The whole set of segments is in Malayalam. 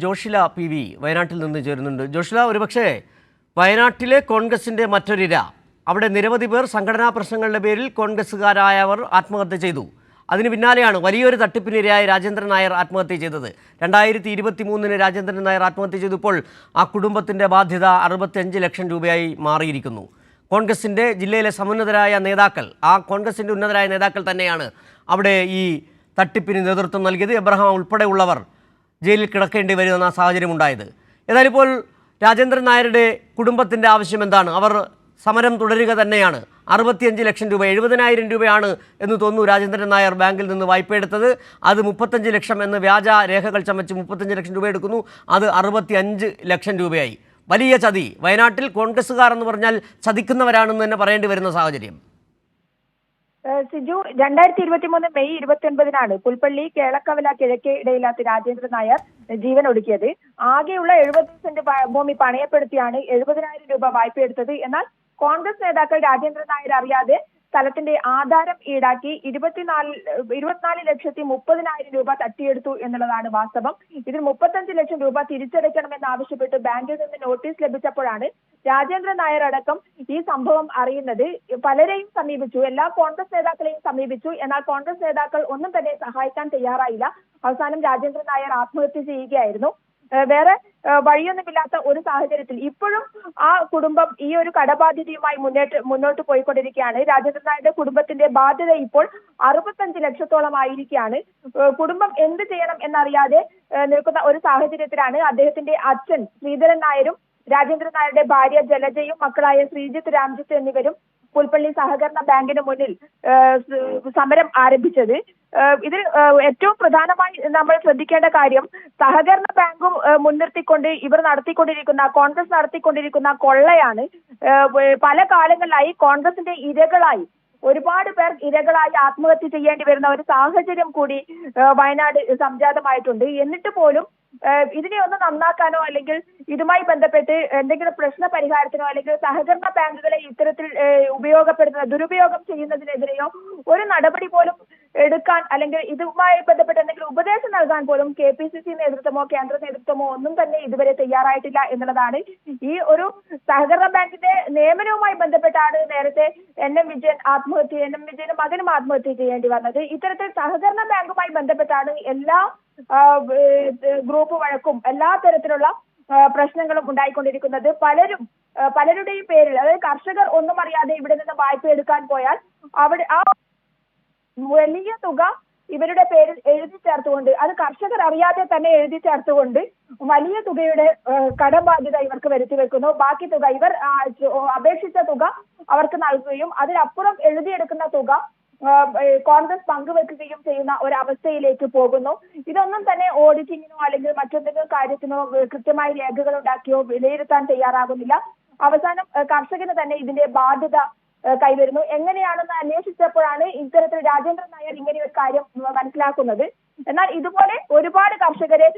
ജോഷില പി വി വയനാട്ടിൽ നിന്ന് ചേരുന്നുണ്ട്. ജോഷില, ഒരുപക്ഷെ വയനാട്ടിലെ കോൺഗ്രസിൻ്റെ മറ്റൊരിര, അവിടെ നിരവധി പേർ സംഘടനാ പ്രശ്നങ്ങളുടെ പേരിൽ കോൺഗ്രസ്സുകാരായവർ ആത്മഹത്യ ചെയ്തു. അതിന് പിന്നാലെയാണ് വലിയൊരു തട്ടിപ്പിനിരയായ രാജേന്ദ്രൻ നായർ ആത്മഹത്യ ചെയ്തത്. 2023 രാജേന്ദ്രൻ നായർ ആത്മഹത്യ ചെയ്തപ്പോൾ ആ കുടുംബത്തിൻ്റെ ബാധ്യത 65 ലക്ഷം രൂപയായി മാറിയിരിക്കുന്നു. കോൺഗ്രസിൻ്റെ ജില്ലയിലെ സമുന്നതരായ നേതാക്കൾ, ആ കോൺഗ്രസിൻ്റെ ഉന്നതരായ നേതാക്കൾ തന്നെയാണ് അവിടെ ഈ തട്ടിപ്പിന് നേതൃത്വം നൽകിയത്. എബ്രഹാം ഉൾപ്പെടെയുള്ളവർ ജയിലിൽ കിടക്കേണ്ടി വരുന്ന സാഹചര്യം ഉണ്ടായത്. ഏതായാലും ഇപ്പോൾ രാജേന്ദ്രൻ നായരുടെ കുടുംബത്തിൻ്റെ ആവശ്യം എന്താണ്? അവർ സമരം തുടരുക തന്നെയാണ്. 65 ലക്ഷം രൂപ, 70,000 രൂപയാണ് എന്ന് തോന്നുന്നു രാജേന്ദ്രൻ നായർ ബാങ്കിൽ നിന്ന് വായ്പയെടുത്തത്. അത് 35 ലക്ഷം എന്ന് വ്യാജ രേഖകൾ ചമച്ച് 35 ലക്ഷം രൂപ എടുക്കുന്നു. അത് 65 ലക്ഷം രൂപയായി. വലിയ ചതി. വയനാട്ടിൽ കോൺഗ്രസ്സുകാർ എന്ന് പറഞ്ഞാൽ ചതിക്കുന്നവരാണെന്ന് തന്നെ പറയേണ്ടി വരുന്ന സാഹചര്യം. സിജു, 2023 മെയ് 29 പുൽപ്പള്ളി കേളക്കവല കിഴക്കേ ഇടയിലാത്ത രാജേന്ദ്രൻ നായർ ജീവൻ ഒടുക്കിയത്. ആകെയുള്ള 70 സെന്റ് ഭൂമി പണയപ്പെടുത്തിയാണ് 70,000 രൂപ വായ്പയെടുത്തത്. എന്നാൽ കോൺഗ്രസ് നേതാക്കൾ രാജേന്ദ്രൻ നായർ അറിയാതെ സ്ഥലത്തിന്റെ ആധാരം ഈടാക്കി 24,30,000 രൂപ തട്ടിയെടുത്തു എന്നുള്ളതാണ് വാസ്തവം. ഇതിൽ 35 ലക്ഷം രൂപ തിരിച്ചടയ്ക്കണമെന്നാവശ്യപ്പെട്ട് ബാങ്കിൽ നിന്ന് നോട്ടീസ് ലഭിച്ചപ്പോഴാണ് രാജേന്ദ്രൻ നായർ അടക്കം ഈ സംഭവം അറിയുന്നത്. പലരെയും സമീപിച്ചു, എല്ലാ കോൺഗ്രസ് നേതാക്കളെയും സമീപിച്ചു. എന്നാൽ കോൺഗ്രസ് നേതാക്കൾ ഒന്നും തന്നെ സഹായിക്കാൻ തയ്യാറായില്ല. അവസാനം രാജേന്ദ്രൻ നായർ ആത്മഹത്യ ചെയ്യുകയായിരുന്നു. വേറെ വഴിയൊന്നുമില്ലാത്ത ഒരു സാഹചര്യത്തിൽ ഇപ്പോഴും ആ കുടുംബം ഈ ഒരു കടബാധ്യതയുമായി മുന്നോട്ട് പോയിക്കൊണ്ടിരിക്കുകയാണ്. രാജേന്ദ്രൻ നായരുടെ കുടുംബത്തിന്റെ ബാധ്യത ഇപ്പോൾ 65 ലക്ഷത്തോളം ആയിരിക്കുകയാണ്. കുടുംബം എന്ത് ചെയ്യണം എന്നറിയാതെ നിൽക്കുന്ന ഒരു സാഹചര്യത്തിലാണ് അദ്ദേഹത്തിന്റെ അച്ഛൻ ശ്രീധരൻ നായരും രാജേന്ദ്രൻ നായരുടെ ഭാര്യ ജലജയും മക്കളായ ശ്രീജിത്ത്, രാംജിത്ത് എന്നിവരും പുൽപ്പള്ളി സഹകരണ ബാങ്കിന് മുന്നിൽ സമരം ആരംഭിച്ചത്. ഇതിൽ ഏറ്റവും പ്രധാനമായി നമ്മൾ ശ്രദ്ധിക്കേണ്ട കാര്യം, സഹകരണ ബാങ്കും മുൻനിർത്തിക്കൊണ്ട് കോൺഗ്രസ് നടത്തിക്കൊണ്ടിരിക്കുന്ന കൊള്ളയാണ്. പല കാലങ്ങളിലായി കോൺഗ്രസിന്റെ ഇരകളായി ഒരുപാട് പേർ ആത്മഹത്യ ചെയ്യേണ്ടി വരുന്ന ഒരു സാഹചര്യം കൂടി വയനാട് സംജാതമായിട്ടുണ്ട്. എന്നിട്ട് പോലും ഇതിനെ ഒന്ന് നന്നാക്കാനോ അല്ലെങ്കിൽ ഇതുമായി ബന്ധപ്പെട്ട് എന്തെങ്കിലും പ്രശ്ന പരിഹാരത്തിനോ അല്ലെങ്കിൽ സഹകരണ ബാങ്കുകളെ ഇത്തരത്തിൽ ദുരുപയോഗം ചെയ്യുന്നതിനെതിരെയോ ഒരു നടപടി പോലും എടുക്കാൻ അല്ലെങ്കിൽ ഇതുമായി ബന്ധപ്പെട്ട് എന്തെങ്കിലും ഉപദേശം നൽകാൻ പോലും KPCC നേതൃത്വമോ കേന്ദ്ര നേതൃത്വമോ ഒന്നും തന്നെ ഇതുവരെ തയ്യാറായിട്ടില്ല എന്നുള്ളതാണ്. ഈ ഒരു സഹകരണ ബാങ്കിന്റെ നിയമനവുമായി ബന്ധപ്പെട്ടാണ് നേരത്തെ NM വിജയനും മകനും ആത്മഹത്യ ചെയ്യേണ്ടി വന്നത്. ഇത്തരത്തിൽ സഹകരണ ബാങ്കുമായി ബന്ധപ്പെട്ടാണ് എല്ലാ ഗ്രൂപ്പ് വഴക്കും എല്ലാ തരത്തിലുള്ള പ്രശ്നങ്ങളും ഉണ്ടായിക്കൊണ്ടിരിക്കുന്നത്. പലരുടെയും പേരിൽ, അതായത് കർഷകർ ഒന്നും അറിയാതെ ഇവിടെ നിന്ന് വായ്പ എടുക്കാൻ പോയാൽ അവിടെ ആ വലിയ തുക ഇവരുടെ പേരിൽ എഴുതി ചേർത്തുകൊണ്ട്, അത് കർഷകർ അറിയാതെ തന്നെ എഴുതി ചേർത്തുകൊണ്ട് വലിയ തുകയുടെ കടബാധ്യത ഇവർക്ക് വരുത്തി വെക്കുന്നു. ബാക്കി തുക ഇവർ അപേക്ഷിച്ച തുക അവർക്ക് നൽകുകയും അതിനപ്പുറം എഴുതിയെടുക്കുന്ന തുക കോൺഗ്രസ് പങ്കുവെക്കുകയും ചെയ്യുന്ന ഒരവസ്ഥയിലേക്ക് പോകുന്നു. ഇതൊന്നും തന്നെ ഓഡിറ്റിങ്ങിനോ അല്ലെങ്കിൽ മറ്റെന്തെങ്കിലും കാര്യത്തിനോ കൃത്യമായി രേഖകൾ ഉണ്ടാക്കിയോ വിലയിരുത്താൻ തയ്യാറാകുന്നില്ല. അവസാനം കർഷകന് തന്നെ ഇതിന്റെ ബാധ്യത കൈവരുന്നു. എങ്ങനെയാണെന്ന് അന്വേഷിച്ചപ്പോഴാണ് ഇത്തരത്തിൽ രാജേന്ദ്രൻ നായർ ഇങ്ങനെ ഒരു കാര്യം മനസ്സിലാക്കുന്നത്. എന്നാൽ ഇതുപോലെ ഒരുപാട് കർഷകരെ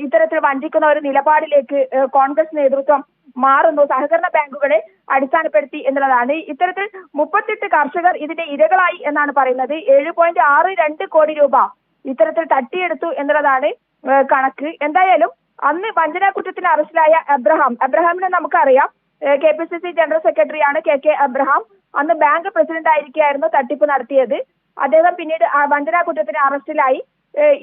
ഇത്തരത്തിൽ വഞ്ചിക്കുന്ന ഒരു നിലപാടിലേക്ക് കോൺഗ്രസ് നേതൃത്വം മാറുന്നു, സഹകരണ ബാങ്കുകളെ അടിസ്ഥാനപ്പെടുത്തി എന്നുള്ളതാണ്. ഇത്തരത്തിൽ 38 കർഷകർ ഇതിന്റെ ഇരകളായി എന്നാണ് പറയുന്നത്. 7.62 കോടി രൂപ ഇത്തരത്തിൽ തട്ടിയെടുത്തു എന്നുള്ളതാണ് കണക്ക്. എന്തായാലും അന്ന് വഞ്ചനാ കുറ്റത്തിന് അറസ്റ്റിലായ എബ്രഹാമിനെ നമുക്കറിയാം. KPCC ജനറൽ സെക്രട്ടറിയാണ് KK എബ്രഹാം. അന്ന് ബാങ്ക് പ്രസിഡന്റ് ആയിരിക്കുകയായിരുന്നു തട്ടിപ്പ് നടത്തിയത്. അദ്ദേഹം പിന്നീട് വഞ്ചനാ കുറ്റത്തിന് അറസ്റ്റിലായി.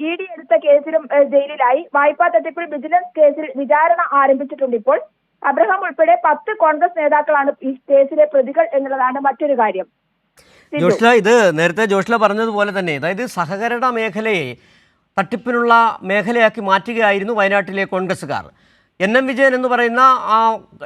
ED എടുത്ത കേസിലും ജയിലിലായി. വായ്പാ തട്ടിപ്പിൽ വിജിലൻസ് കേസിൽ വിചാരണ ആരംഭിച്ചിട്ടുണ്ട്. ഇപ്പോൾ അബ്രഹാം ഉൾപ്പെടെ 10 കോൺഗ്രസ് നേതാക്കളാണ് ഈ കേസിലെ പ്രതികൾ എന്നുള്ളതാണ് മറ്റൊരു കാര്യം. ജോഷ്ല, ഇത് നേരത്തെ ജോഷ്ല പറഞ്ഞതുപോലെ തന്നെ, അതായത് സഹകരണ മേഖലയെ തട്ടിപ്പിനുള്ള മേഖലയാക്കി മാറ്റുകയായിരുന്നു വയനാട്ടിലെ കോൺഗ്രസ്സുകാർ. NM വിജയൻ എന്ന് പറയുന്ന ആ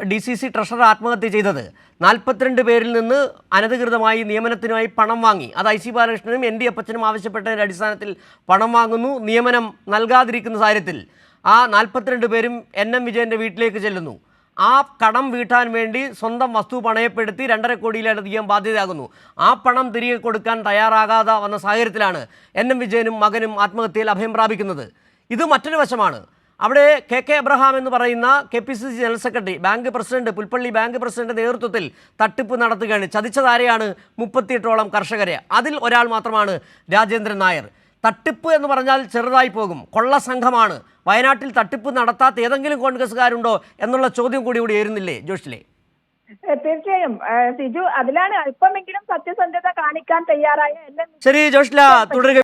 DCC ട്രഷറർ ആത്മഹത്യ ചെയ്തത് 42 പേരിൽ നിന്ന് അനധികൃതമായി നിയമനത്തിനായി പണം വാങ്ങി. അത് IC ബാലകൃഷ്ണനും ND അപ്പച്ചനും ആവശ്യപ്പെട്ടതിൻ്റെ അടിസ്ഥാനത്തിൽ പണം വാങ്ങുന്നു. നിയമനം നൽകാതിരിക്കുന്ന സാഹചര്യത്തിൽ ആ 42 പേരും NM വിജയൻ്റെ വീട്ടിലേക്ക് ചെല്ലുന്നു. ആ കടം വീട്ടാൻ വേണ്ടി സ്വന്തം വസ്തു പണയപ്പെടുത്തി 2.5 കോടിയിലധികം ബാധ്യതയാകുന്നു. ആ പണം തിരികെ കൊടുക്കാൻ തയ്യാറാകാതെ വന്ന സാഹചര്യത്തിലാണ് NM വിജയനും മകനും ആത്മഹത്യയിൽ അഭയം പ്രാപിക്കുന്നത്. ഇത് മറ്റൊരു വശമാണ്. അവിടെ KK എബ്രഹാം എന്ന് പറയുന്ന KPCC general secretary, Pulpally bank president നേതൃത്വത്തിൽ തട്ടിപ്പ് നടത്തുകയാണ്. ചതിച്ചതാരെയാണ്? 38ഓളം കർഷകരെ. അതിൽ ഒരാൾ മാത്രമാണ് രാജേന്ദ്രൻ നായർ. തട്ടിപ്പ് എന്ന് പറഞ്ഞാൽ ചെറുതായി പോകും. കൊള്ള സംഘമാണ്. വയനാട്ടിൽ തട്ടിപ്പ് നടത്താത്ത ഏതെങ്കിലും കോൺഗ്രസ്സുകാരുണ്ടോ എന്നുള്ള ചോദ്യം കൂടി ഉയരുന്നില്ലേ ജോഷ്ലെ? തീർച്ചയായും സിജു, അതിലാണ് അല്പമെങ്കിലും സത്യസന്ധത കാണിക്കാൻ തയ്യാറായ ശരി ജോഷ്ല, തുടരുക.